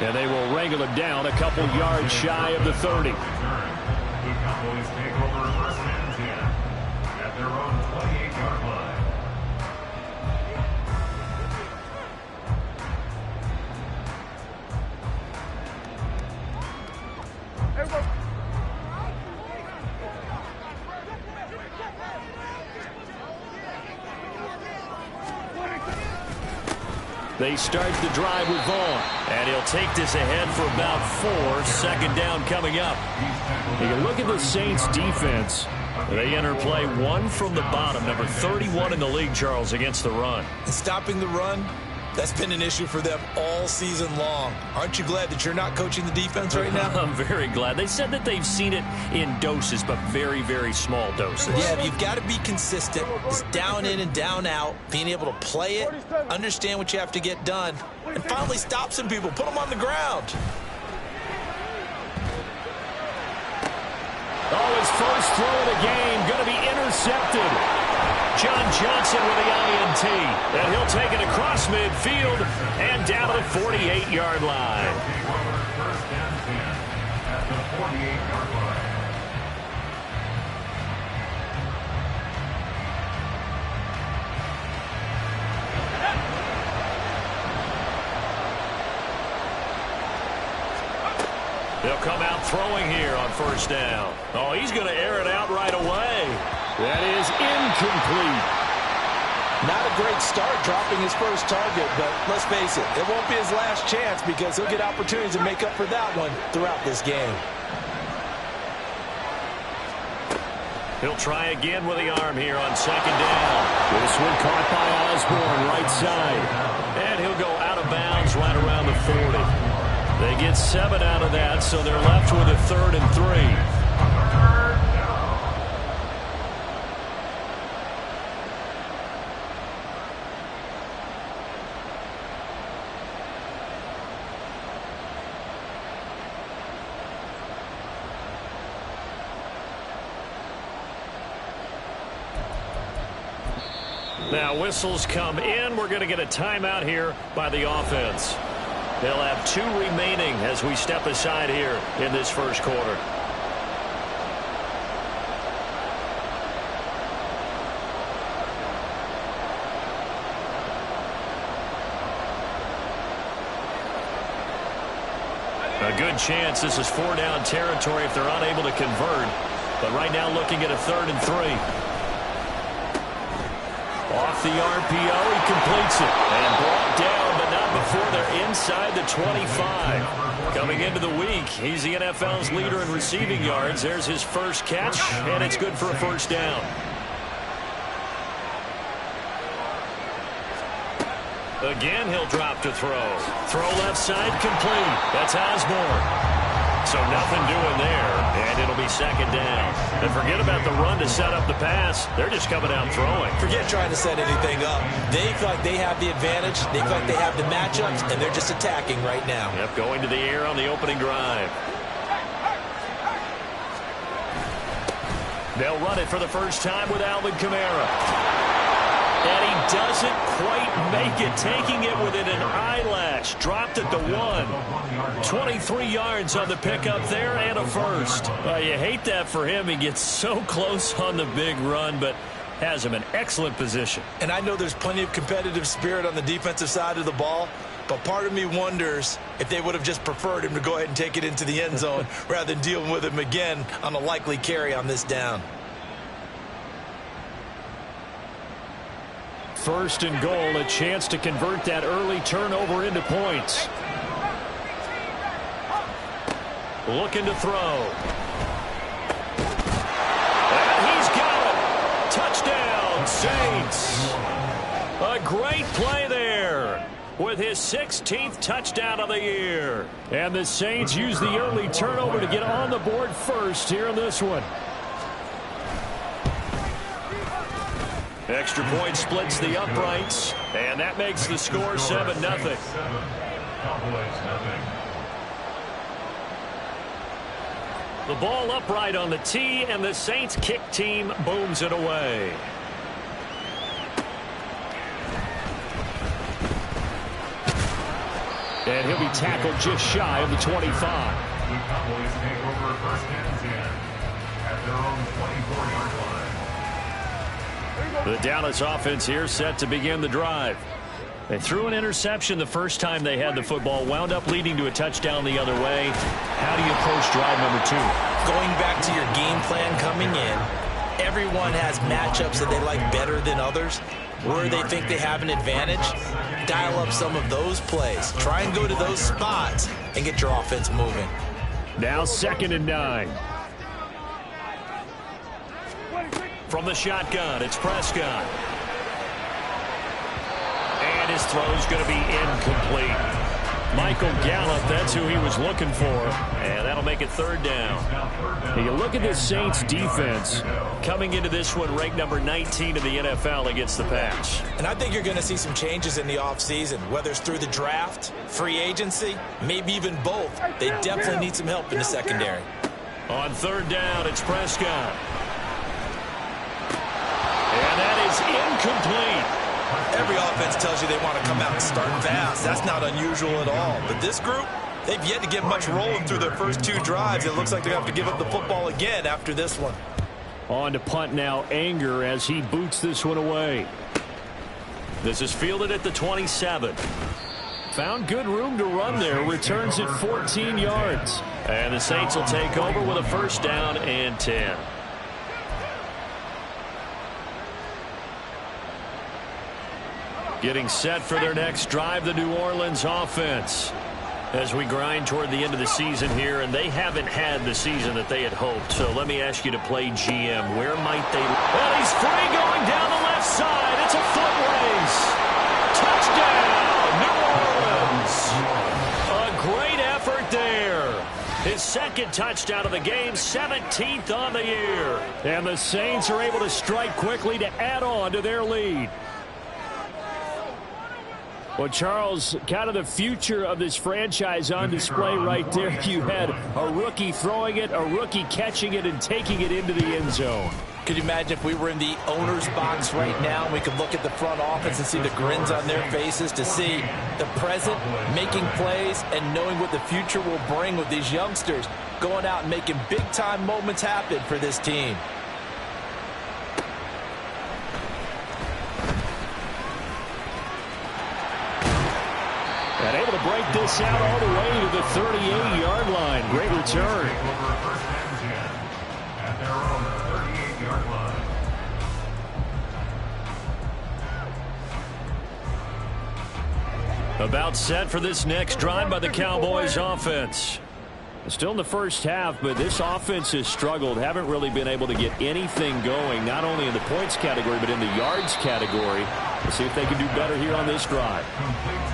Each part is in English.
And they will wrangle him down a couple yards shy of the 30. The Cowboys take over first and 10 at their own 28-yard line. They start the drive with Vaughn. And he'll take this ahead for about 4. Second down coming up. You can look at the Saints defense. They enter play 1 from the bottom. Number 31 in the league, Charles, against the run. And stopping the run, that's been an issue for them all season long. Aren't you glad that you're not coaching the defense right now? I'm very glad. They said that they've seen it in doses, but very, very small doses. Yeah, you've got to be consistent. It's down in and down out, being able to play it, understand what you have to get done, and finally stop some people, put them on the ground. Oh, his first throw of the game going to be intercepted. John Johnson with the INT. And he'll take it across midfield and down to the 48-yard line. First and 10 at the 48-yard line. They'll come out throwing here on first down. Oh, he's going to air it out right away. That is incomplete. Not a great start dropping his first target, but let's face it, it won't be his last chance because he'll get opportunities to make up for that one throughout this game. He'll try again with the arm here on second down. This one caught by Osborne, right side. And he'll go out of bounds right around the 40. They get 7 out of that, so they're left with a 3rd and 3. Now whistles come in. We're going to get a timeout here by the offense. They'll have 2 remaining as we step aside here in this first quarter. A good chance this is 4-down territory if they're unable to convert. But right now looking at a 3rd and 3. Off the RPO, he completes it. And brought down, but not before they're inside the 25. Coming into the week, he's the NFL's leader in receiving yards. There's his first catch, and it's good for a first down. Again, he'll drop to throw. Throw left side, complete. That's Osborne. So nothing doing there, and it'll be second down. And forget about the run to set up the pass. They're just coming out throwing. Forget trying to set anything up. They feel like they have the advantage. They feel like they have the matchups, and they're just attacking right now. Yep, going to the air on the opening drive. They'll run it for the first time with Alvin Kamara. And he doesn't quite make it, taking it within an eyelash. Dropped at the 1. 23 yards on the pickup there and a first. You hate that for him. He gets so close on the big run, but has him in excellent position. And I know there's plenty of competitive spirit on the defensive side of the ball, but part of me wonders if they would have just preferred him to go ahead and take it into the end zone rather than dealing with him again on a likely carry on this down. First and goal, a chance to convert that early turnover into points. Looking to throw. And he's got it. Touchdown, Saints. A great play there with his 16th touchdown of the year. And the Saints use the early turnover to get on the board first here in this one. Extra point splits the uprights, and that makes the score 7-0. The ball upright on the tee, and the Saints kick team booms it away. And he'll be tackled just shy of the 25. The Cowboys take over first and 10 at their own 24-yard line. The Dallas offense here set to begin the drive. They threw an interception the first time they had the football, wound up leading to a touchdown the other way. How do you approach drive number 2? Going back to your game plan coming in, everyone has matchups that they like better than others. Where they think they have an advantage, dial up some of those plays. Try and go to those spots and get your offense moving. Now 2nd and 9. From the shotgun, it's Prescott. And his throw's going to be incomplete. Michael Gallup, that's who he was looking for. And that'll make it 3rd down. Now you look at this Saints defense coming into this one ranked number 19 in the NFL against the pass. And I think you're going to see some changes in the offseason, whether it's through the draft, free agency, maybe even both. They definitely need some help in the secondary. On 3rd down, it's Prescott. And that is incomplete. Every offense tells you they want to come out and start fast. That's not unusual at all. But this group, they've yet to get much rolling through their first 2 drives. It looks like they have to give up the football again after this one. On to punt now, Anger, as he boots this one away. This is fielded at the 27. Found good room to run there. Returns it 14 yards. And the Saints will take over with a 1st down and 10. Getting set for their next drive, the New Orleans offense. As we grind toward the end of the season here, and they haven't had the season that they had hoped. So let me ask you to play GM. Where might they... Well, he's free going down the left side. It's a foot race. Touchdown, New Orleans. A great effort there. His 2nd touchdown of the game, 17th on the year. And the Saints are able to strike quickly to add on to their lead. Well, Charles, kind of the future of this franchise on display right there. You had a rookie throwing it, a rookie catching it, and taking it into the end zone. Could you imagine if we were in the owner's box right now and we could look at the front office and see the grins on their faces, to see the present making plays and knowing what the future will bring with these youngsters going out and making big-time moments happen for this team. And able to break this out all the way to the 38-yard line. Great return. At their own 38-yard line. About set for this next drive by the Cowboys offense. Still in the first half, but this offense has struggled. Haven't really been able to get anything going, not only in the points category, but in the yards category. We'll see if they can do better here on this drive.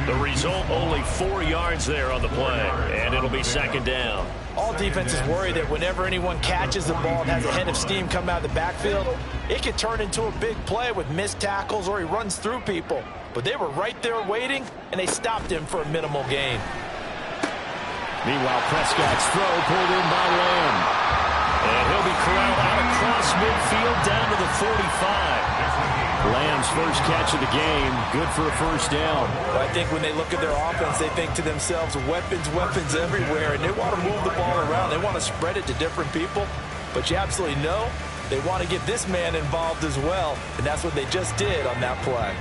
The result, only 4 yards there on the play, and it'll be 2nd down. All defenses worry that whenever anyone catches the ball and has a head of steam come out of the backfield, it could turn into a big play with missed tackles or he runs through people. But they were right there waiting, and they stopped him for a minimal gain. Meanwhile, Prescott's throw pulled in by Lamb. And he'll be corralled out across midfield down to the 45. Lamb's first catch of the game, good for a 1st down. Well, I think when they look at their offense, they think to themselves, weapons, weapons everywhere, and they want to move the ball around. They want to spread it to different people, but you absolutely know they want to get this man involved as well, and that's what they just did on that play.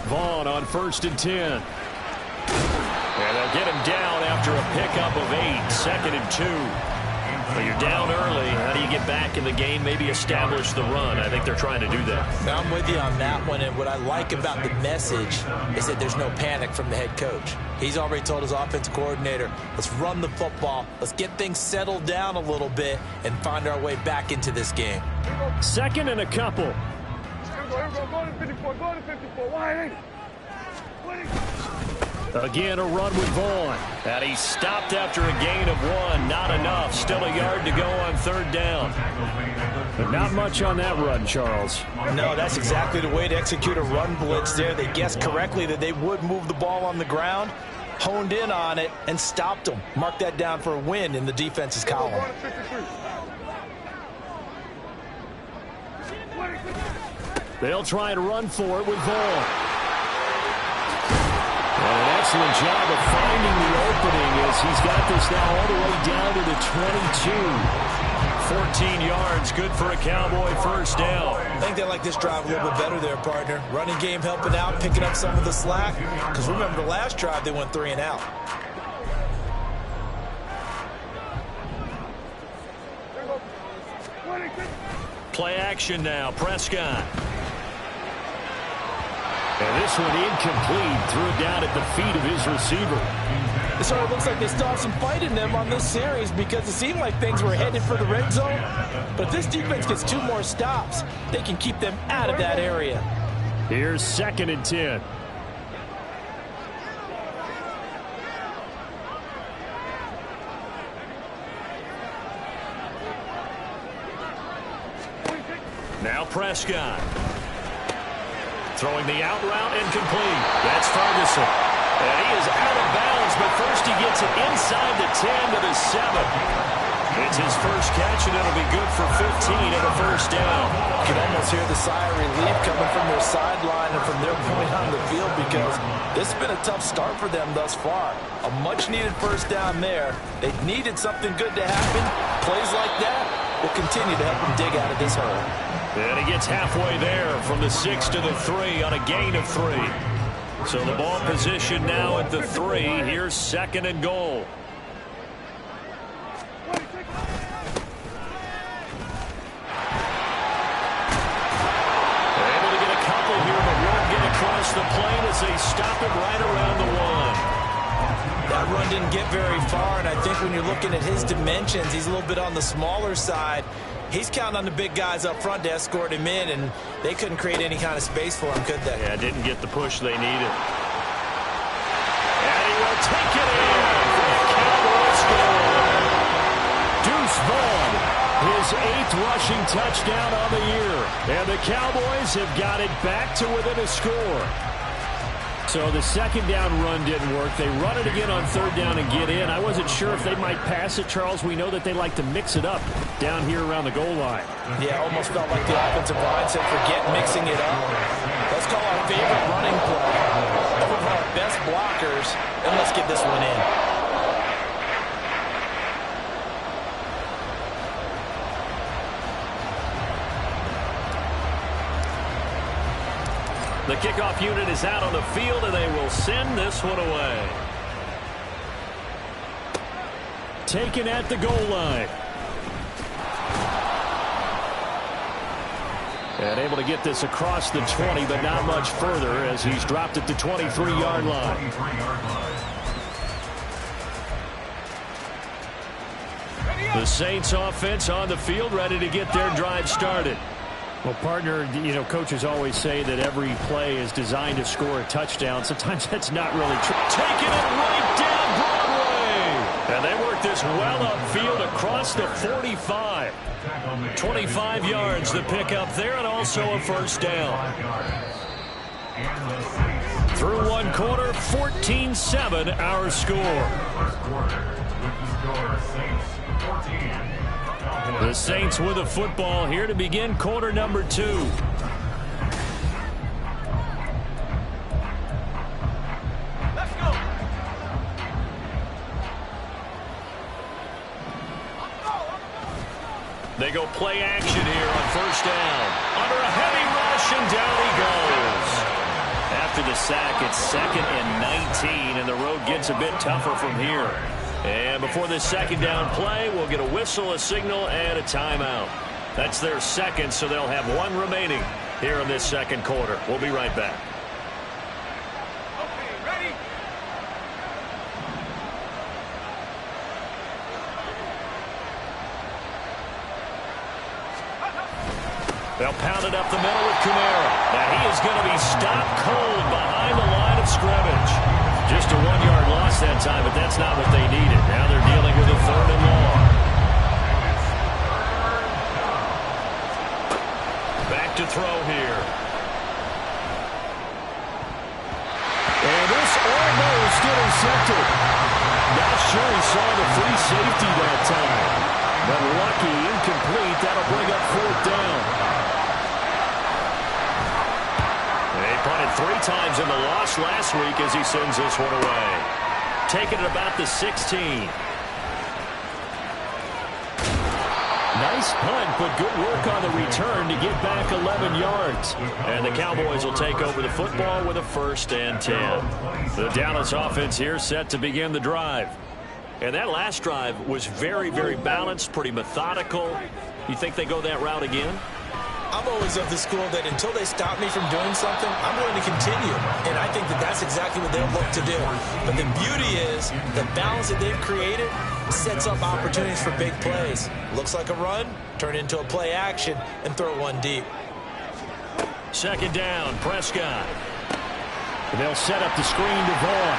Vaughn on 1st and 10. And they'll get him down after a pickup of 8, 2nd and 2. But you're down early. How do you get back in the game, maybe establish the run? I think they're trying to do that. Now, I'm with you on that one, and what I like about the message is that there's no panic from the head coach. He's already told his offensive coordinator, let's run the football, let's get things settled down a little bit, and find our way back into this game. 2nd and a couple. Again, a run with Vaughn. And he stopped after a gain of 1. Not enough. Still a yard to go on 3rd down. But not much on that run, Charles. No, that's exactly the way to execute a run blitz there. They guessed correctly that they would move the ball on the ground, honed in on it, and stopped them. Mark that down for a win in the defense's column. They'll try and run for it with Vaughn. And an excellent job of finding the opening as he's got this now all the way down to the 22. 14 yards, good for a Cowboy first down. I think they like this drive a little bit better there, partner. Running game helping out, picking up some of the slack. Because remember, the last drive they went 3 and out. Play action now, Prescott. And this one incomplete, threw it down at the feet of his receiver. It sort of looks like they still have some fight in them on this series because it seemed like things were headed for the red zone. But if this defense gets 2 more stops, they can keep them out of that area. Here's 2nd and 10. Now Prescott. Throwing the out route incomplete. That's Ferguson. And he is out of bounds, but first he gets it inside the 10 to the 7. It's his first catch, and it'll be good for 15 and a first down. You can almost hear the sigh of relief coming from their sideline and from their point on the field because this has been a tough start for them thus far. A much-needed first down there. They needed something good to happen. Plays like that will continue to help them dig out of this hole. And he gets halfway there from the 6 to the 3 on a gain of 3. So the ball position now at the 3. Here's 2nd and goal. Able to get a couple here, but won't get across the plane as they stop it right around the 1. That run didn't get very far, and I think when you're looking at his dimensions, he's a little bit on the smaller side. He's counting on the big guys up front to escort him in, and they couldn't create any kind of space for him, could they? Yeah, didn't get the push they needed. And he will take it in for the Cowboys score. Deuce Vaughn, his 8th rushing touchdown on the year. And the Cowboys have got it back to within a score. So the 2nd down run didn't work. They run it again on 3rd down and get in. I wasn't sure if they might pass it, Charles. We know that they like to mix it up down here around the goal line. Yeah, almost felt like the offensive line said, forget mixing it up. Let's call our favorite running play. One of our best blockers, and let's get this one in. The kickoff unit is out on the field, and they will send this one away. Taken at the goal line. And able to get this across the 20, but not much further as he's dropped at the 23-yard line. The Saints offense on the field, ready to get their drive started. Well, partner, you know, coaches always say that every play is designed to score a touchdown. Sometimes that's not really true. Taking it right down Broadway. And they work this well upfield across the 45. 25 yards to pick up there, and also a first down. Through 1 quarter, 14-7 our score. The Saints with a football here to begin quarter number 2. Let's go. They go play action here on first down. Under a heavy rush, and down he goes. After the sack, it's 2nd and 19, and the road gets a bit tougher from here. And before this 2nd down play, we'll get a whistle, a signal, and a timeout. That's their 2nd, so they'll have 1 remaining here in this 2nd quarter. We'll be right back. Okay, ready? They'll pound it up the middle with Kamara. Now he is going to be stopped cold behind the line of scrimmage. Just a 1-yard loss that time, but that's not what they needed. Now they're dealing with a 3rd and long. Back to throw here. And this almost intercepted. Not sure he saw the free safety that time. But lucky, incomplete. That'll bring up 4th down. And 3 times in the loss last week as he sends this one away. Taking it about the 16. Nice punt, but good work on the return to get back 11 yards. And the Cowboys will take over the football with a 1st and 10. The Dallas offense here set to begin the drive. And that last drive was very, very balanced, pretty methodical. You think they go that route again? I'm always of the school that until they stop me from doing something, I'm going to continue. And I think that that's exactly what they'll look to do. But the beauty is the balance that they've created sets up opportunities for big plays. Looks like a run, turn into a play action, and throw one deep. 2nd down, Prescott. And they'll set up the screen to Vaughn.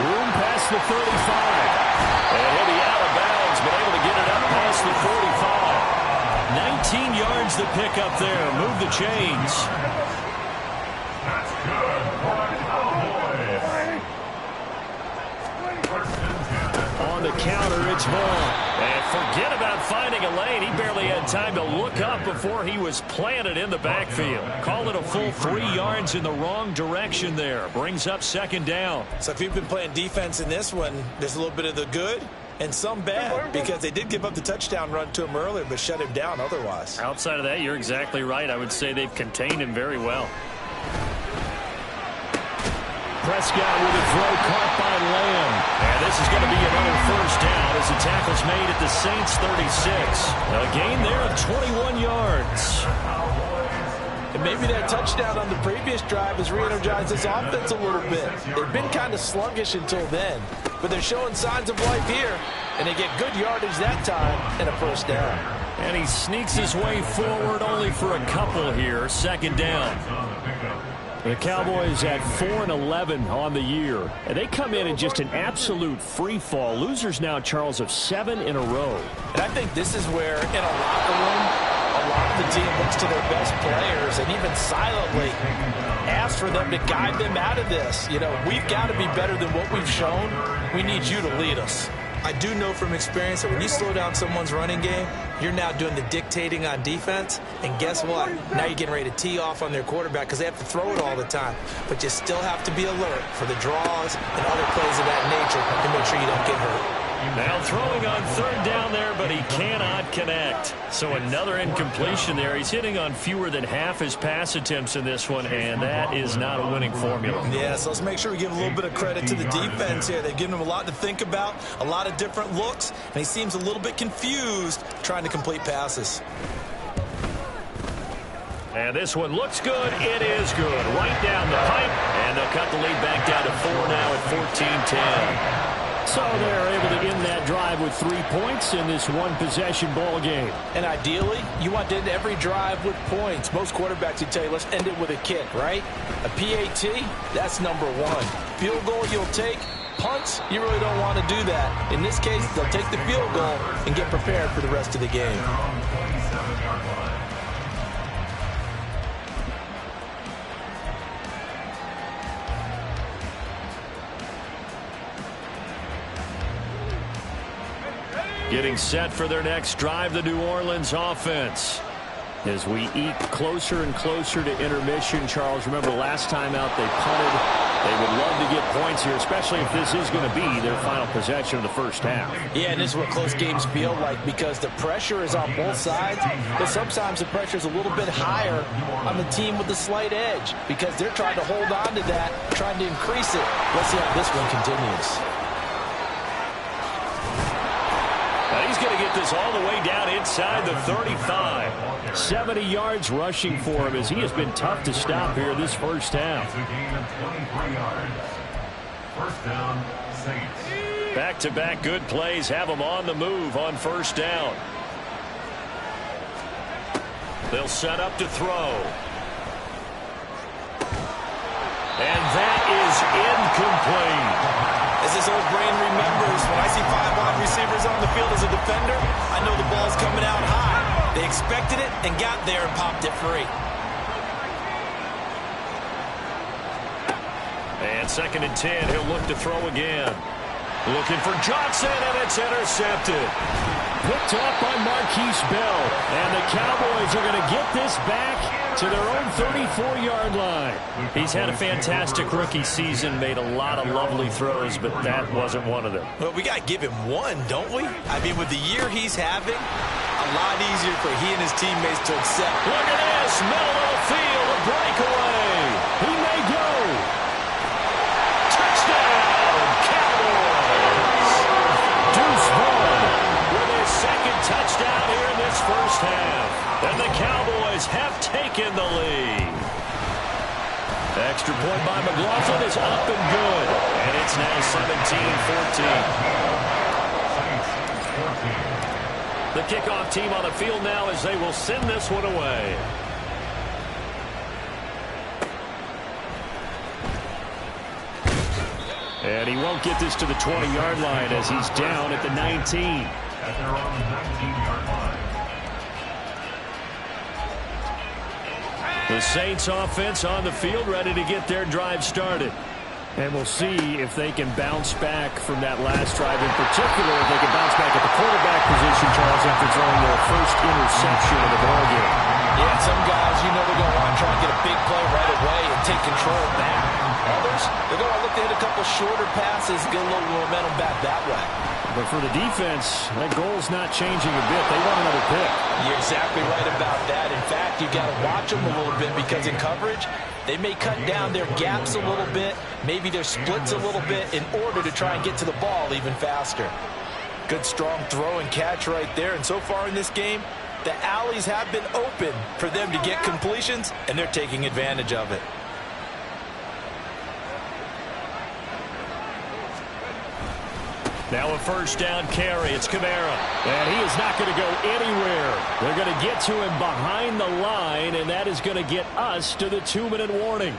Room past the 35. And he'll be out of bounds, but able to get it up past the 45. 19 yards to pick up there. Move the chains. That's good for the Cowboys. On the counter, it's Vaughn. And forget about finding a lane. He barely had time to look up before he was planted in the backfield. Call it a full 3 yards in the wrong direction there. Brings up 2nd down. So if you've been playing defense in this one, there's a little bit of the good and some bad, because they did give up the touchdown run to him earlier, but shut him down otherwise. Outside of that, you're exactly right. I would say they've contained him very well. Prescott with a throw caught by Lamb. And this is going to be another 1st down as the tackle's made at the Saints 36. A gain there of 21 yards. And maybe that touchdown on the previous drive has re-energized this offense a little bit. They've been kind of sluggish until then, but they're showing signs of life here, and they get good yardage that time and a 1st down. And he sneaks his way forward only for a couple here. 2nd down. The Cowboys at 4-11 on the year. And they come in just an absolute free fall. Losers now, Charles, of 7 in a row. And I think this is where, in a locker room, a lot of the team looks to their best players and even silently asks for them to guide them out of this. You know, we've got to be better than what we've shown. We need you to lead us. I do know from experience that when you slow down someone's running game, you're now doing the dictating on defense. And guess what? Now you're getting ready to tee off on their quarterback because they have to throw it all the time. But you still have to be alert for the draws and other plays of that nature to make sure you don't get hurt. Now throwing on 3rd down there, but he cannot connect. So another incompletion there. He's hitting on fewer than half his pass attempts in this one, and that is not a winning formula. Yeah, so let's make sure we give a little bit of credit to the defense here. They've given him a lot to think about, a lot of different looks, and he seems a little bit confused trying to complete passes. And this one looks good. It is good. Right down the pipe, and they'll cut the lead back down to 4 now at 14-10. So they're able to end that drive with 3 points in this one-possession ball game. And ideally, you want to end every drive with points. Most quarterbacks would tell you, let's end it with a kick, right? A PAT, that's number 1. Field goal you'll take. Punts, you really don't want to do that. In this case, they'll take the field goal and get prepared for the rest of the game. Getting set for their next drive, the New Orleans offense. As we eke closer and closer to intermission, Charles, remember last time out they punted. They would love to get points here, especially if this is going to be their final possession of the 1st half. Yeah, and this is what close games feel like because the pressure is on both sides, but sometimes the pressure is a little bit higher on the team with the slight edge because they're trying to hold on to that, trying to increase it. Let's see how this one continues. He's going to get this all the way down inside the 35. 70 yards rushing for him as he has been tough to stop here this 1st half. It's a gain of 23 yards. 1st down, Saints. Back-to-back good plays have him on the move on 1st down. They'll set up to throw. And that is incomplete. As his old brain remembers, when I see 5 wide receivers on the field as a defender, I know the ball's coming out high. They expected it and got there and popped it free. And 2nd and 10, he'll look to throw again. Looking for Johnson, and it's intercepted. Picked up by Marquise Bell. And the Cowboys are going to get this back to their own 34-yard line. He's had a fantastic rookie season, made a lot of lovely throws, but that wasn't one of them. Well, we got to give him one, don't we? I mean, with the year he's having, a lot easier for he and his teammates to accept. Look at this, middle of the field, a breakaway. He may go. Touchdown, Cowboys. Deuce Vaughn with his second touchdown here in this first half. And the Cowboys have taken the lead. Extra point by McLaughlin is up and good. And it's now 17-14. The kickoff team on the field now as they will send this one away. And he won't get this to the 20-yard line as he's down at the 19. At their own 19-yard line. The Saints offense on the field ready to get their drive started. And we'll see if they can bounce back from that last drive, in particular if they can bounce back at the quarterback position, Charles, after throwing their first interception of the ballgame. Yeah, some guys, you know they're going to want to try and get a big play right away and take control back. Others, they're going to look to hit a couple shorter passes, get a little momentum back that way. But for the defense, that goal's not changing a bit. They want another pick. You're exactly right about that. In fact, you've got to watch them a little bit because in coverage, they may cut down their gaps a little bit, maybe their splits a little bit in order to try and get to the ball even faster. Good, strong throw and catch right there. And so far in this game, the alleys have been open for them to get completions, and they're taking advantage of it. Now a first down carry. It's Kamara. And he is not going to go anywhere. They're going to get to him behind the line, and that is going to get us to the 2-minute warning.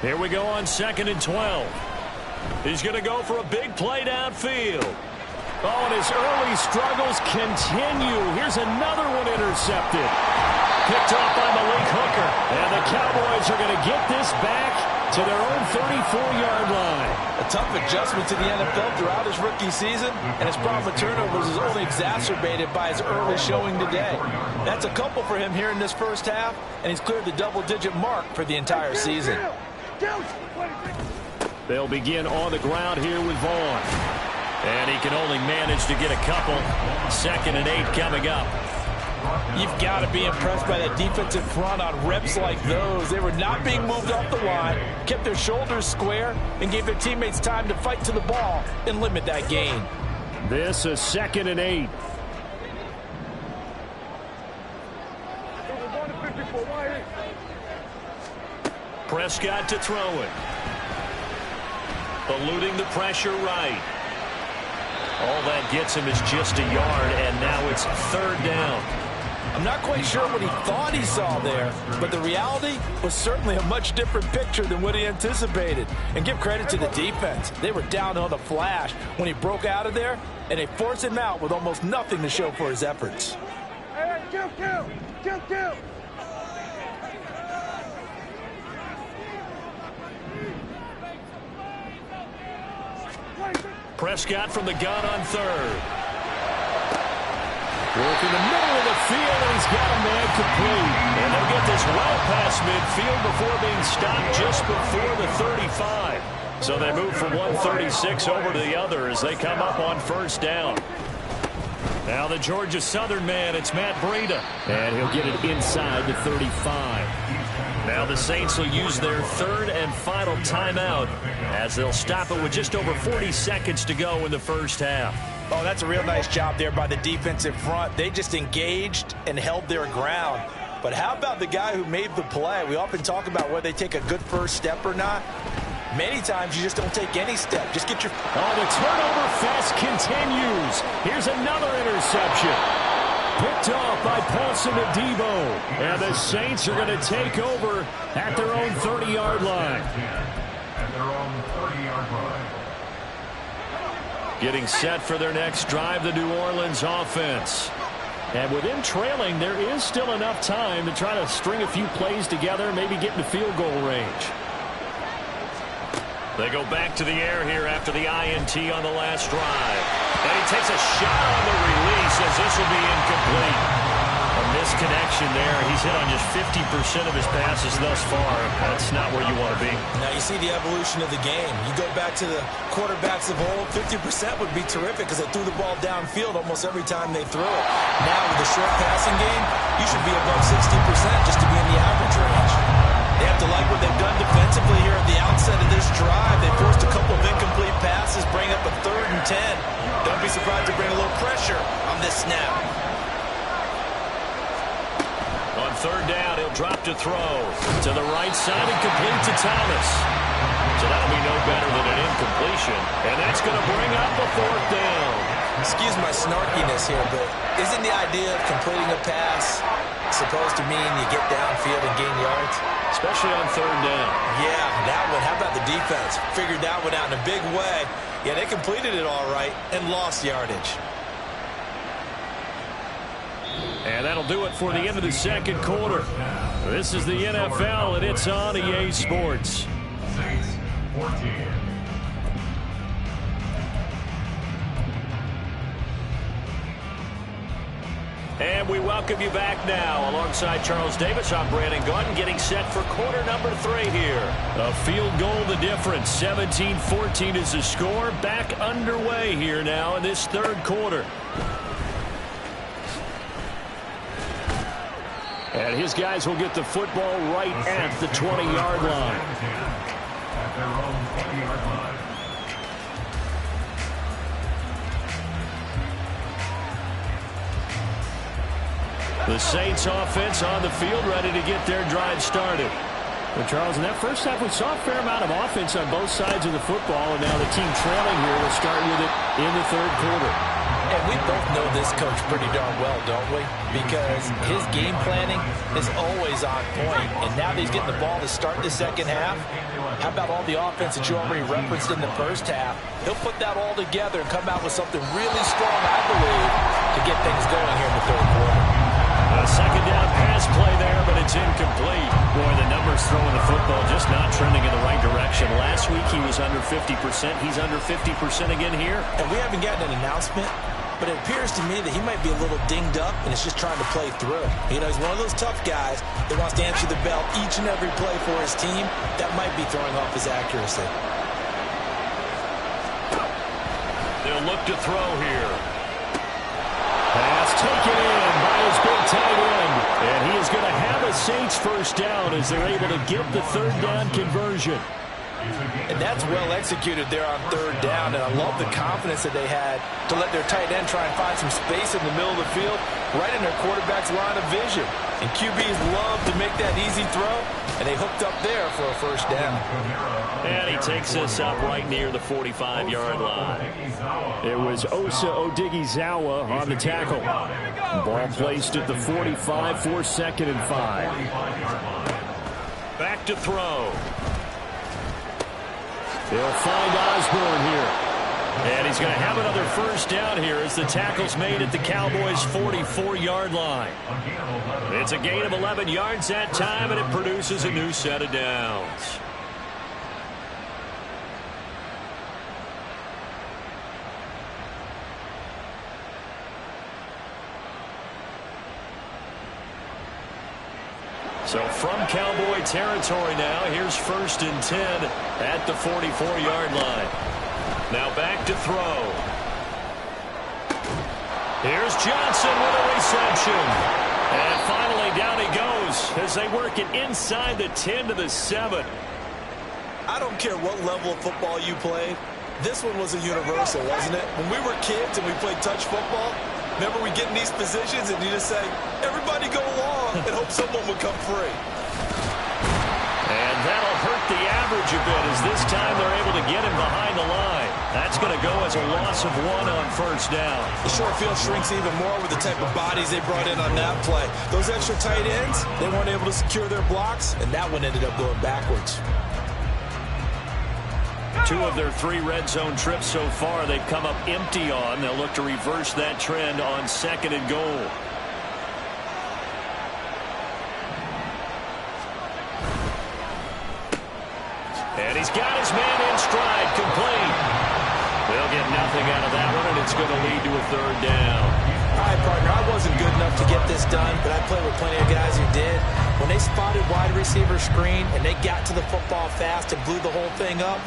Here we go on 2nd and 12. He's going to go for a big play downfield. Oh, and his early struggles continue. Here's another one intercepted. Picked off by Malik Hooker. And the Cowboys are going to get this back to their own 34-yard line. A tough adjustment to the NFL throughout his rookie season, and his problem with turnovers is only exacerbated by his early showing today. That's a couple for him here in this first half, and he's cleared the double-digit mark for the entire season. They'll begin on the ground here with Vaughn. And he can only manage to get a couple. 2nd and 8 coming up. You've got to be impressed by that defensive front on reps like those. They were not being moved off the line, kept their shoulders square, and gave their teammates time to fight to the ball and limit that gain. This is 2nd and 8. Prescott to throw it. Eluding the pressure right. All that gets him is just a yard, and now it's 3rd down. I'm not quite sure what he thought he saw there, but the reality was certainly a much different picture than what he anticipated. And give credit to the defense. They were down on the flash when he broke out of there, and they forced him out with almost nothing to show for his efforts. Kill. Prescott from the gun on 3rd. Work in the middle of the field, and he's got a man complete. And they'll get this well past midfield before being stopped just before the 35. So they move from 136 over to the other as they come up on 1st down. Now the Georgia Southern man, it's Matt Breida. And he'll get it inside the 35. Now the Saints will use their 3rd and final timeout as they'll stop it with just over 40 seconds to go in the first half. Oh, that's a real nice job there by the defensive front. They just engaged and held their ground. But how about the guy who made the play? We often talk about whether they take a good first step or not. Many times you just don't take any step. Just get your... Oh, the turnover fest continues. Here's another interception. Picked off by Paulson Adebo. And the Saints are going to take over at their own 30-yard line. their own 30-yard line. Getting set for their next drive, the New Orleans offense. And with them trailing, there is still enough time to try to string a few plays together, maybe get into field goal range. They go back to the air here after the INT on the last drive. And he takes a shot on the release as this will be incomplete. A misconnection there. He's hit on just 50% of his passes thus far. That's not where you want to be. Now you see the evolution of the game. You go back to the quarterbacks of old, 50% would be terrific because they threw the ball downfield almost every time they threw it. Now with the short passing game, you should be above 60% just to be in the average range. They have to like what they've done defensively here at the outset of this drive. They forced a couple of incomplete passes, bring up a 3rd and 10. Don't be surprised to bring a little pressure on this snap. On 3rd down, he'll drop to throw. To the right side and complete to Thomas. So that'll be no better than an incompletion. And that's going to bring up a 4th down. Excuse my snarkiness here, but isn't the idea of completing a pass supposed to mean you get downfield and gain yards? Especially on 3rd down. Yeah, that one. How about the defense? Figured that one out in a big way. Yeah, they completed it all right and lost yardage. And that'll do it for the end of the 2nd quarter. This is the NFL, and it's on EA Sports. Saints 14. And we welcome you back now. Alongside Charles Davis, I'm Brandon Gordon, getting set for quarter number 3 here. A field goal the difference. 17-14 is the score. Back underway here now in this 3rd quarter. And his guys will get the football right at the 20-yard line. At their own 20-yard line. The Saints offense on the field, ready to get their drive started. Well, Charles, in that first half, we saw a fair amount of offense on both sides of the football, and now the team trailing here will start with it in the 3rd quarter. And we both know this coach pretty darn well, don't we? Because his game planning is always on point. And now that he's getting the ball to start the 2nd half, how about all the offense that you already referenced in the 1st half? He'll put that all together and come out with something really strong, I believe, to get things going here in the 3rd quarter. A 2nd down pass play there, but it's incomplete. Boy, the numbers throwing the football just not trending in the right direction. Last week he was under 50%. He's under 50% again here. And we haven't gotten an announcement, but it appears to me that he might be a little dinged up and is just trying to play through. You know, he's one of those tough guys that wants to answer the bell each and every play for his team. That might be throwing off his accuracy. They'll look to throw here. Pass taken in by his big tight end. And he is going to have a Saints 1st down as they're able to get the 3rd down conversion. And that's well executed there on 3rd down, and I love the confidence that they had to let their tight end try and find some space in the middle of the field, right in their quarterback's line of vision. And QBs love to make that easy throw, and they hooked up there for a 1st down. And he takes us up right near the 45-yard line. It was Osa Odighizuwa on the tackle. Ball placed at the 45 for 2nd and 5. Back to throw. They'll find Osborne here. And he's going to have another 1st down here as the tackle's made at the Cowboys' 44-yard line. It's a gain of 11 yards that time, and it produces a new set of downs. So from Cowboy territory now, here's 1st and 10 at the 44-yard line. Now back to throw. Here's Johnson with a reception. And finally down he goes as they work it inside the 10 to the 7. I don't care what level of football you played. This one was a universal, wasn't it? When we were kids and we played touch football, remember we get in these positions and you just say, everybody go along and hope someone would come free. And that'll hurt the average a bit as this time they're able to get him behind the line. That's going to go as a loss of 1 on 1st down. The short field shrinks even more with the type of bodies they brought in on that play. Those extra tight ends, they weren't able to secure their blocks, and that one ended up going backwards. 2 of their 3 red zone trips so far, they've come up empty on. They'll look to reverse that trend on 2nd and goal. And he's got his man in stride, complete. They'll get nothing out of that one, and it's going to lead to a 3rd down. All right, partner, I wasn't good enough to get this done, but I played with plenty of guys who did. When they spotted wide receiver screen and they got to the football fast and blew the whole thing up,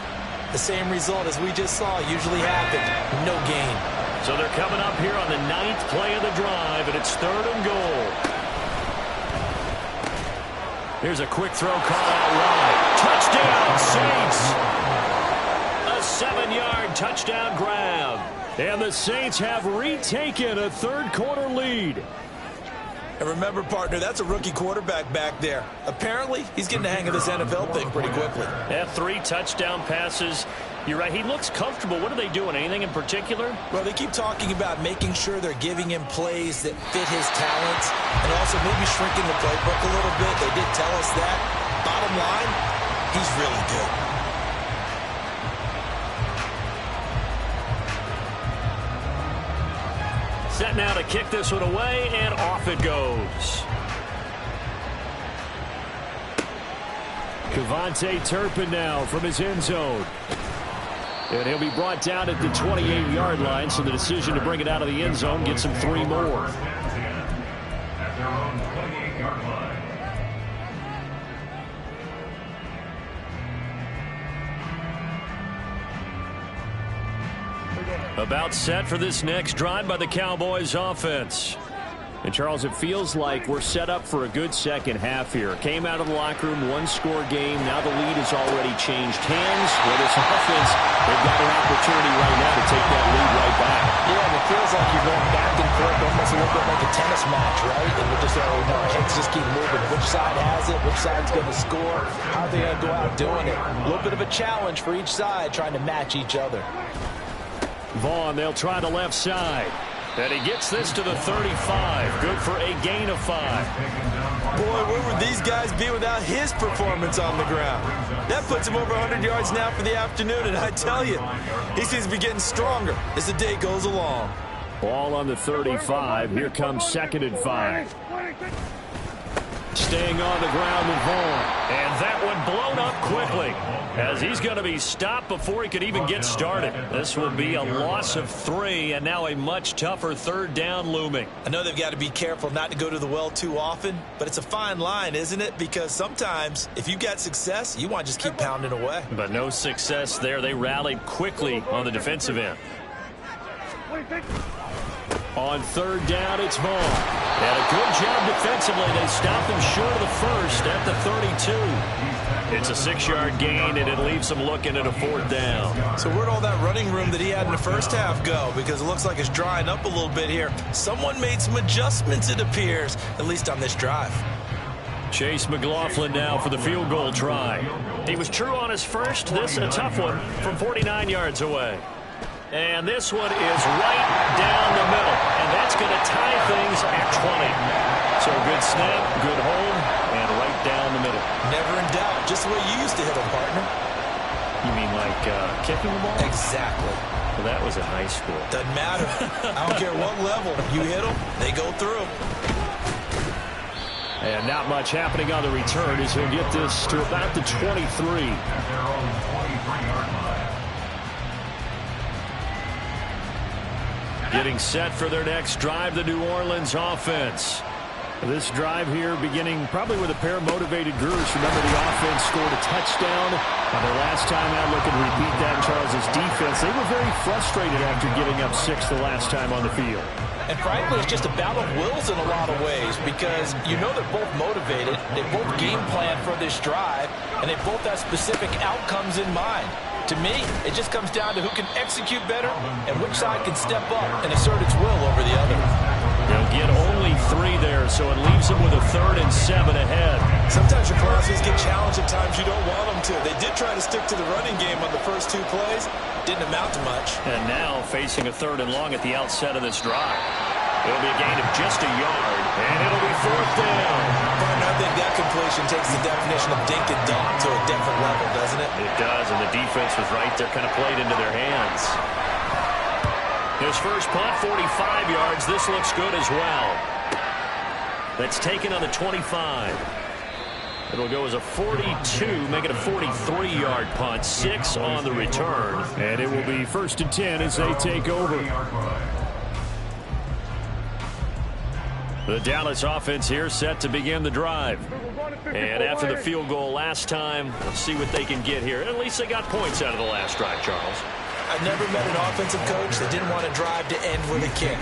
the same result as we just saw usually happened. No gain. So they're coming up here on the 9th play of the drive, and it's 3rd and goal. Here's a quick throw call out wide. Touchdown, Saints! A 7-yard touchdown grab. And the Saints have retaken a 3rd quarter lead. And remember, partner, that's a rookie quarterback back there. Apparently, he's getting the hang of this NFL thing pretty quickly. Yeah, 3 touchdown passes. You're right, he looks comfortable. What are they doing? Anything in particular? Well, they keep talking about making sure they're giving him plays that fit his talents and also maybe shrinking the playbook a little bit. They did tell us that. Bottom line, he's really good. Set now to kick this one away, and off it goes. Kevontae Turpin now from his end zone. And he'll be brought down at the 28-yard line, so the decision to bring it out of the end zone gets him 3 more. At their own 28-yard line. About set for this next drive by the Cowboys offense. And, Charles, it feels like we're set up for a good second half here. Came out of the locker room, 1-score game. Now the lead has already changed hands. Well, this offense, they've got an opportunity right now to take that lead right back. Yeah, and it feels like you're going back and forth almost a little bit like a tennis match, right? And we're just, our heads just keep moving. Which side has it? Which side's going to score? How are they going to go out doing it? A little bit of a challenge for each side trying to match each other. Vaughn, they'll try the left side. And he gets this to the 35. Good for a gain of 5. Boy, where would these guys be without his performance on the ground? That puts him over 100 yards now for the afternoon, and I tell you, he seems to be getting stronger as the day goes along. Ball on the 35. Here comes 2nd and 5. Staying on the ground with Vaughn. And that one blown up quickly, as he's going to be stopped before he could even get started. This will be a loss of 3, and now a much tougher 3rd down looming. I know they've got to be careful not to go to the well too often, but it's a fine line, isn't it? Because sometimes, if you've got success, you want to just keep pounding away. But no success there. They rallied quickly on the defensive end. On 3rd down, it's Vaughn. And a good job defensively. They stopped him short of the first at the 32. It's a 6-yard gain, and it leaves him looking at a 4th down. So where'd all that running room that he had in the first half go? Because it looks like it's drying up a little bit here. Someone made some adjustments, it appears, at least on this drive. Chase McLaughlin now for the field goal try. He was true on his first. This a tough one from 49 yards away. And this one is right down the middle. And that's going to tie things at 20. So good snap, good hold, and right down the middle. Never in doubt. Just the way you used to hit them, partner. You mean like kicking the ball? Exactly. Well, that was in high school. Doesn't matter. I don't care what level. You hit them, they go through. And not much happening on the return as he'll get this to about the 23. At their own 23-yard line. Getting set for their next drive, the New Orleans offense. This drive here beginning probably with a pair of motivated groups. Remember, the offense scored a touchdown on their last time out. Look and repeat that in Charles's defense. They were very frustrated after giving up 6 the last time on the field. And frankly, it's just a battle of wills in a lot of ways because you know they're both motivated. They both game plan for this drive, and they both have specific outcomes in mind. To me, it just comes down to who can execute better and which side can step up and assert its will over the other. They'll get only 3 there, so it leaves them with a 3rd and 7 ahead. Sometimes your philosophies get challenged at times you don't want them to. They did try to stick to the running game on the first 2 plays. Didn't amount to much. And now facing a 3rd and long at the outset of this drive. It'll be a gain of just a yard, and it'll be 4th down. Partner, I think that completion situation takes the definition of dink and dunk to a different level, doesn't it? It does, and the defense was right there, kind of played into their hands. His first punt, 45 yards. This looks good as well. That's taken on the 25. It'll go as a 42, make it a 43-yard punt, 6 on the return. And it will be 1st and 10 as they take over. The Dallas offense here set to begin the drive. And after the field goal last time, let's see what they can get here. At least they got points out of the last drive, Charles. I've never met an offensive coach that didn't want to drive to end with a kick.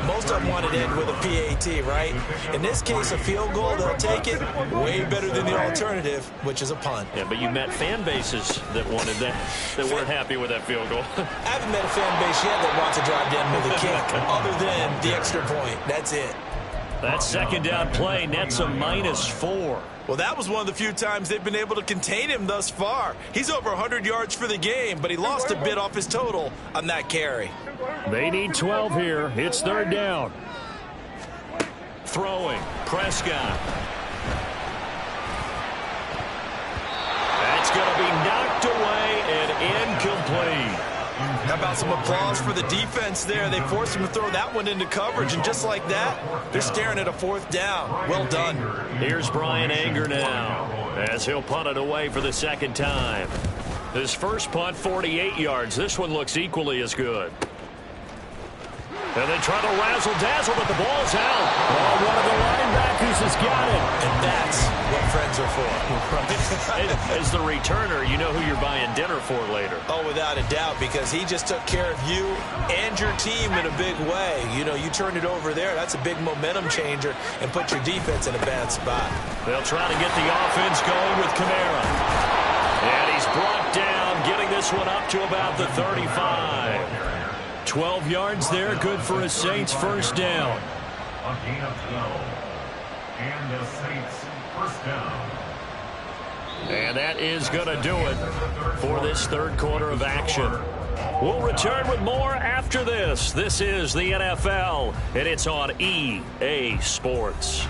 Most of them wanted to end with a PAT, right? In this case, a field goal, they'll take it. Way better than the alternative, which is a punt. Yeah, but you met fan bases that wanted that weren't happy with that field goal. I haven't met a fan base yet that wants to drive to end with a kick, other than the extra point. That's it. That second down play nets a -4. Well, that was one of the few times they've been able to contain him thus far. He's over 100 yards for the game, but he lost a bit off his total on that carry. They need 12 here. It's 3rd down. Throwing. Prescott. That's going to be knocked away and incomplete. How about some applause for the defense there? They forced him to throw that one into coverage, and just like that, they're staring at a 4th down. Well done. Here's Brian Anger now as he'll punt it away for the second time. His first punt, 48 yards. This one looks equally as good. And they try to razzle-dazzle, but the ball's out. Oh, one of the linebackers has got it. And that's what friends are for. As the returner, you know who you're buying dinner for later. Oh, without a doubt, because he just took care of you and your team in a big way. You know, you turned it over there. That's a big momentum changer and put your defense in a bad spot. They'll try to get the offense going with Kamara. And he's brought down, getting this one up to about the 35. 12 yards there, good for a Saints first down. A gain of 12. And the Saints first down. And that is going to do it for this third quarter of action. We'll return with more after this. This is the NFL, and it's on EA Sports.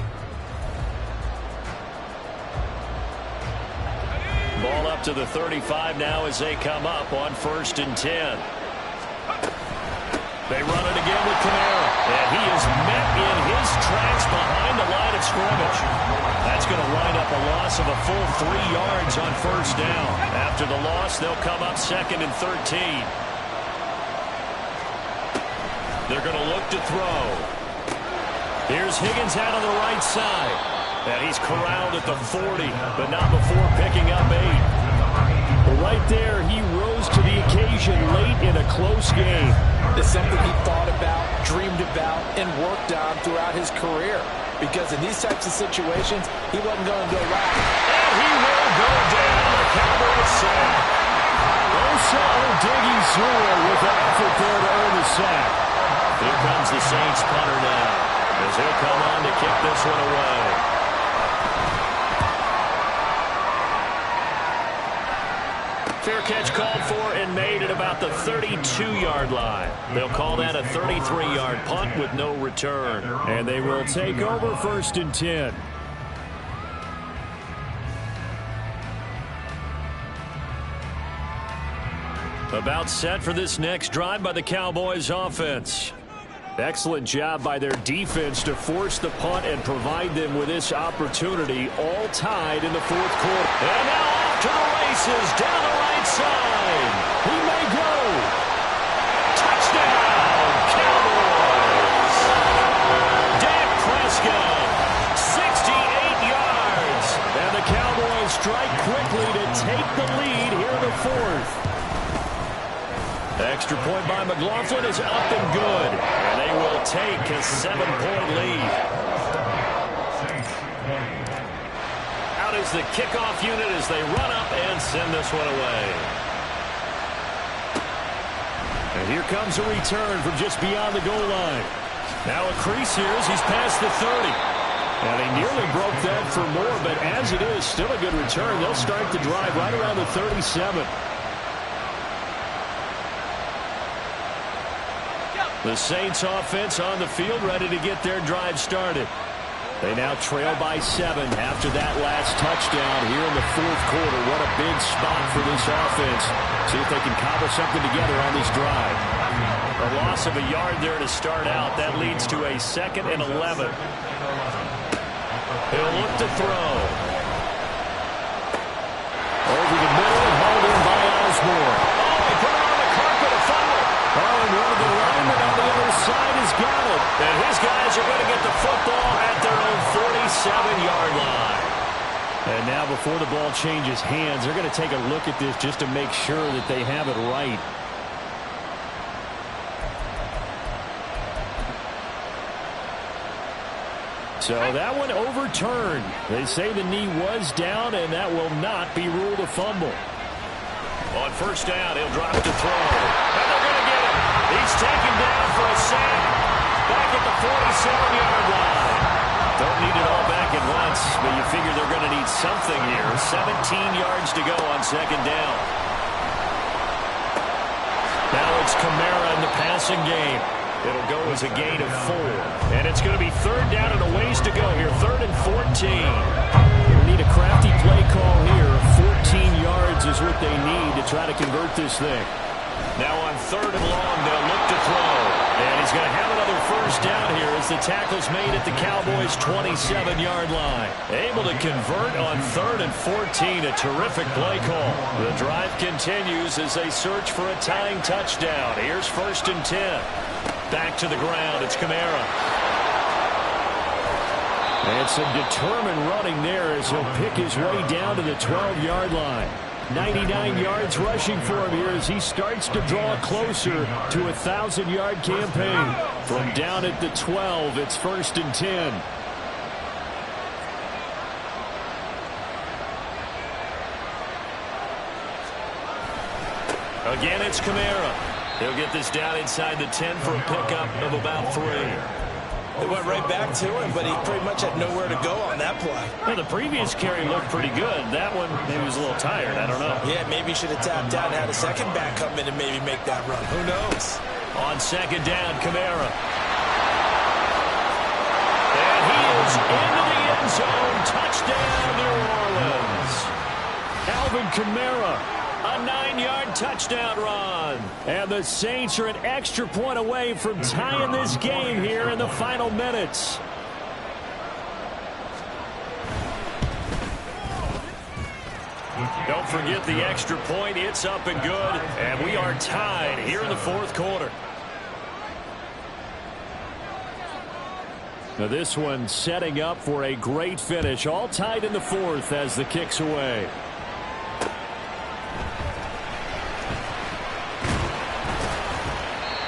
Ball up to the 35 now as they come up on 1st and 10. They run it again with Kamara, and he is met in his tracks behind the line of scrimmage. That's going to line up a loss of a full 3 yards on 1st down. After the loss, they'll come up 2nd and 13. They're going to look to throw. Here's Higgins out on the right side. And he's corralled at the 40, but not before picking up 8. Well, right there, he rose to the occasion late in a close game. It's something he thought about, dreamed about, and worked on throughout his career. Because in these types of situations, he wasn't going to go right. And he will go down. The Cowboys sack. Osa Odighizuwa with that effort there to earn the sack. Here comes the Saints punter now, as he'll come on to kick this one away. Fair catch called for and made at about the 32-yard line. They'll call that a 33-yard punt with no return. And they will take over 1st and 10. About set for this next drive by the Cowboys offense. Excellent job by their defense to force the punt and provide them with this opportunity, all tied in the 4th quarter. And now off to the races, down the right side. He may go. Touchdown, Cowboys. Dak Prescott, 68 yards. And the Cowboys strike quickly to take the lead here in the 4th. Extra point by McLaughlin is up and good. And they will take a 7-point lead. Out is the kickoff unit as they run up and send this one away. And here comes a return from just beyond the goal line. Now a crease here as he's past the 30. And he nearly broke that for more, but as it is, still a good return. They'll start the drive right around the 37. The Saints offense on the field ready to get their drive started. They now trail by 7 after that last touchdown here in the fourth quarter. What a big spot for this offense. See if they can cobble something together on this drive. A loss of a yard there to start out. That leads to a 2nd and 11. He'll look to throw. Over the middle and hauled in by Osborne. Oh, he put it on the carpet, a fumble. Oh, and one of the linemen on the other side has got it. And his guys are going to get the football at their own 47-yard line. And now before the ball changes hands, they're going to take a look at this just to make sure that they have it right. So that one overturned. They say the knee was down, and that will not be ruled a fumble. On first down, he'll drop to throw. And they're going to get him. He's taken down for a sack. Back at the 47-yard line. Don't need it all back at once, but you figure they're going to need something here. 17 yards to go on second down. Now it's Kamara in the passing game. It'll go as a gain of 4. And it's going to be third down and a ways to go here. 3rd and 14. They need a crafty play call here. 14 yards is what they need to try to convert this thing. Now on 3rd and long, they'll look to throw. And he's going to have another first down here as the tackle's made at the Cowboys' 27-yard line. Able to convert on 3rd and 14. A terrific play call. The drive continues as they search for a tying touchdown. Here's 1st and 10. Back to the ground. It's Kamara. And some determined running there as he'll pick his way down to the 12-yard line. 99 yards rushing for him here as he starts to draw closer to a 1,000-yard campaign. From down at the 12, it's 1st and 10. Again, it's Kamara. He'll get this down inside the 10 for a pickup of about 3. They went right back to him, but he pretty much had nowhere to go on that play. Well, the previous carry looked pretty good. That one, maybe was a little tired. I don't know. Yeah, maybe he should have tapped out and had a second back come in and maybe make that run. Who knows? On second down, Kamara. And he is into the end zone. Touchdown, New Orleans. Alvin Kamara. A 9-yard touchdown run. And the Saints are an extra point away from tying this game here in the final minutes. Don't forget the extra point. It's up and good. And we are tied here in the fourth quarter. Now this one setting up for a great finish. All tied in the fourth as the kick's away.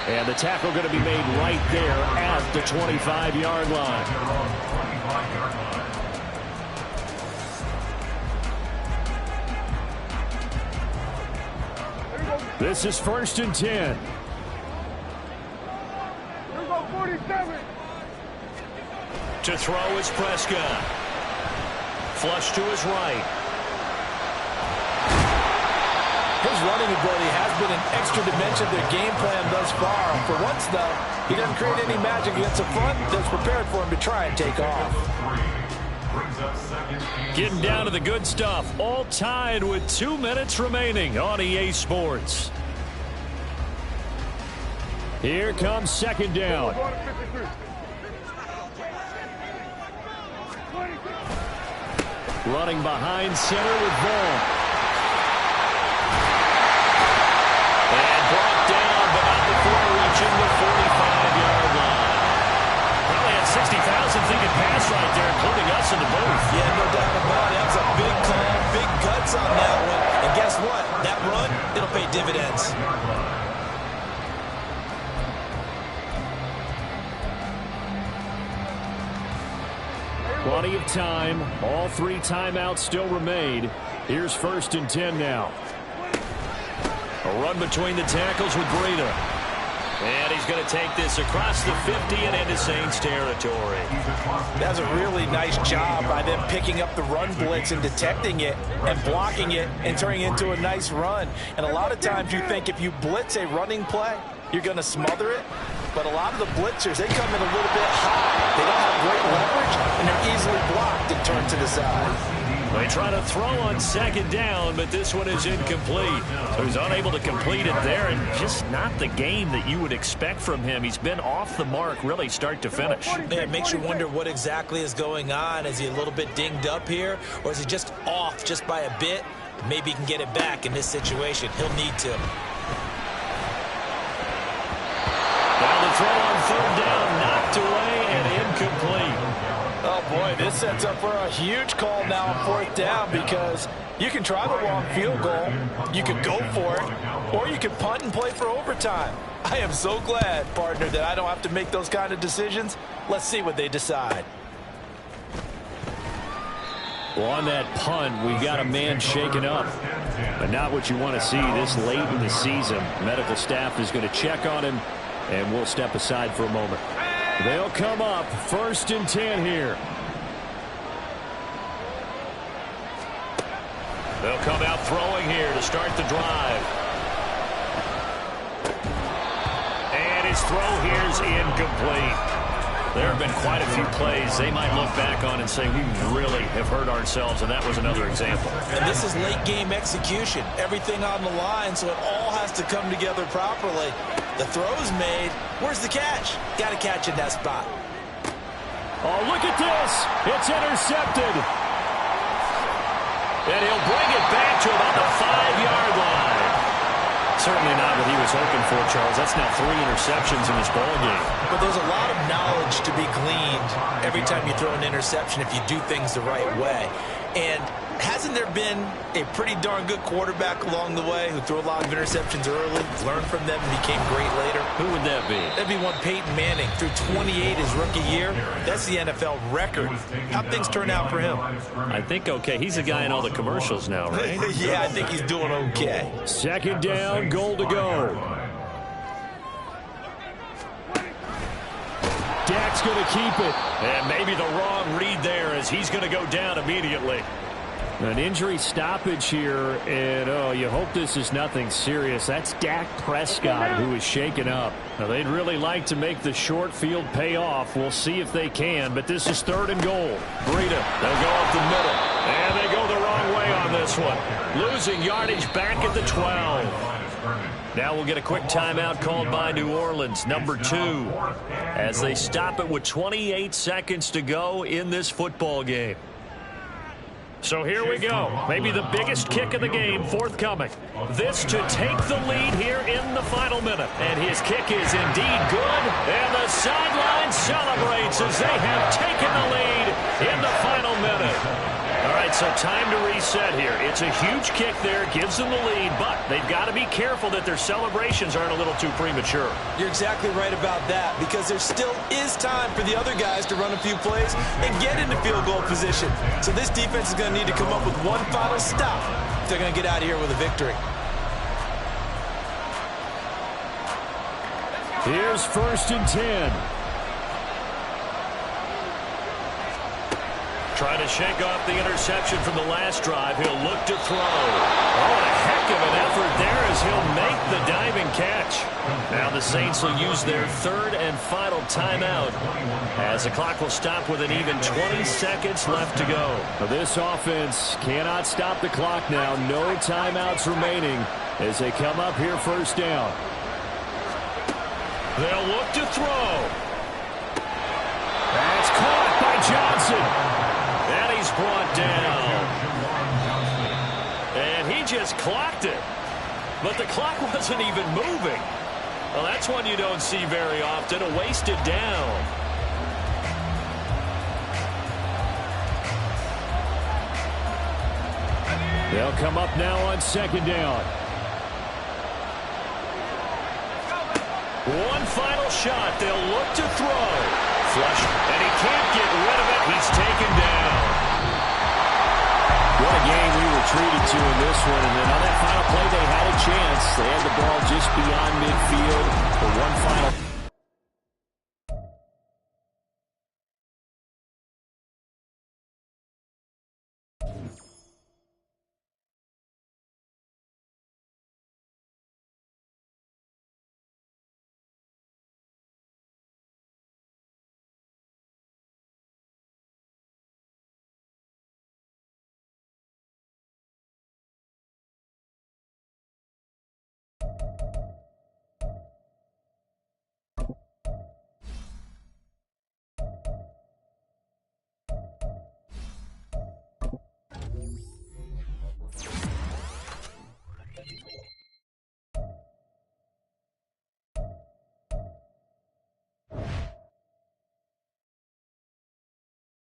And the tackle going to be made right there at the 25-yard line. This is 1st and 10. To throw is Prescott. Flush to his right. His running ability has been an extra dimension to their game plan thus far. For once, though, he doesn't create any magic against the front that's prepared for him to try and take off. Getting down to the good stuff. All tied with 2 minutes remaining on EA Sports. Here comes second down. Running behind center with Vaughn. And brought down, but not before reaching the 45-yard line. Probably had 60,000 thinking pass right there, including us in the booth. Yeah, no doubt about it. That's a big call, big guts on that one. And guess what? That run, it'll pay dividends. Plenty of time. All 3 timeouts still remain. Here's 1st and 10 now. A run between the tackles with Breida. And he's going to take this across the 50 and into Saints territory. That's a really nice job by them picking up the run blitz and detecting it and blocking it and turning it into a nice run. And a lot of times you think if you blitz a running play, you're going to smother it. But a lot of the blitzers, they come in a little bit high. They don't have great leverage, and they're easily blocked and turned to the side. They try to throw on second down, but this one is incomplete. So he's unable to complete it there, and just not the game that you would expect from him. He's been off the mark really start to finish. It makes you wonder what exactly is going on. Is he a little bit dinged up here, or is he just off just by a bit? Maybe he can get it back in this situation. He'll need to. Now the throw on third down, knocked away and incomplete. Oh, boy, this sets up for a huge call now on fourth down because you can try the long field goal, you could go for it, or you can punt and play for overtime. I am so glad, partner, that I don't have to make those kind of decisions. Let's see what they decide. Well, on that punt, we got a man shaken up, but not what you want to see this late in the season. Medical staff is going to check on him, and we'll step aside for a moment. They'll come up 1st and 10 here. They'll come out throwing here to start the drive. And his throw here is incomplete. There have been quite a few plays they might look back on and say, we really have hurt ourselves, and that was another example. And this is late game execution. Everything on the line, so it all has to come together properly. The throw's made. Where's the catch? Got to catch in that spot. Oh, look at this. It's intercepted. And he'll bring it back to about the 5-yard line. Certainly not what he was hoping for, Charles. That's now 3 interceptions in this ball game. But there's a lot of knowledge to be gleaned every time you throw an interception if you do things the right way. And hasn't there been a pretty darn good quarterback along the way who threw a lot of interceptions early, learned from them, and became great later? Who would that be? That'd be one Peyton Manning. Threw 28 his rookie year. That's the NFL record. How'd things turn out for him? I think okay. He's the guy in all the commercials now, right? Yeah, I think he's doing okay. 2nd down, goal to go. Dak's going to keep it. And maybe the wrong read there as he's going to go down immediately. An injury stoppage here, and oh, you hope this is nothing serious. That's Dak Prescott who is shaken up. Now, they'd really like to make the short field pay off. We'll see if they can, but this is 3rd and goal. Breida, they'll go up the middle. And they go the wrong way on this one. Losing yardage back at the 12. Now we'll get a quick timeout called by New Orleans, number 2, as they stop it with 28 seconds to go in this football game. So here we go. Maybe the biggest kick of the game forthcoming. This to take the lead here in the final minute. And his kick is indeed good. And the sideline celebrates as they have taken the lead in the final minute. All right, so time to reset here. It's a huge kick there, gives them the lead, but they've got to be careful that their celebrations aren't a little too premature. You're exactly right about that, because there still is time for the other guys to run a few plays and get into field goal position. So this defense is going to need to come up with one final stop if they're going to get out of here with a victory. Here's 1st and 10. Trying to shake off the interception from the last drive. He'll look to throw. Oh, and a heck of an effort there as he'll make the diving catch. Now the Saints will use their 3rd and final timeout as the clock will stop with an even 20 seconds left to go. Now this offense cannot stop the clock now. No timeouts remaining as they come up here 1st down. They'll look to throw. That's caught by Johnson. And he's brought down. And he just clocked it. But the clock wasn't even moving. Well, that's one you don't see very often, a wasted down. They'll come up now on 2nd down. One final shot. They'll look to throw. Flush, and he can't get rid of it. He's taken down. What a game we were treated to in this one. And then on that final play, they had a chance. They had the ball just beyond midfield for one final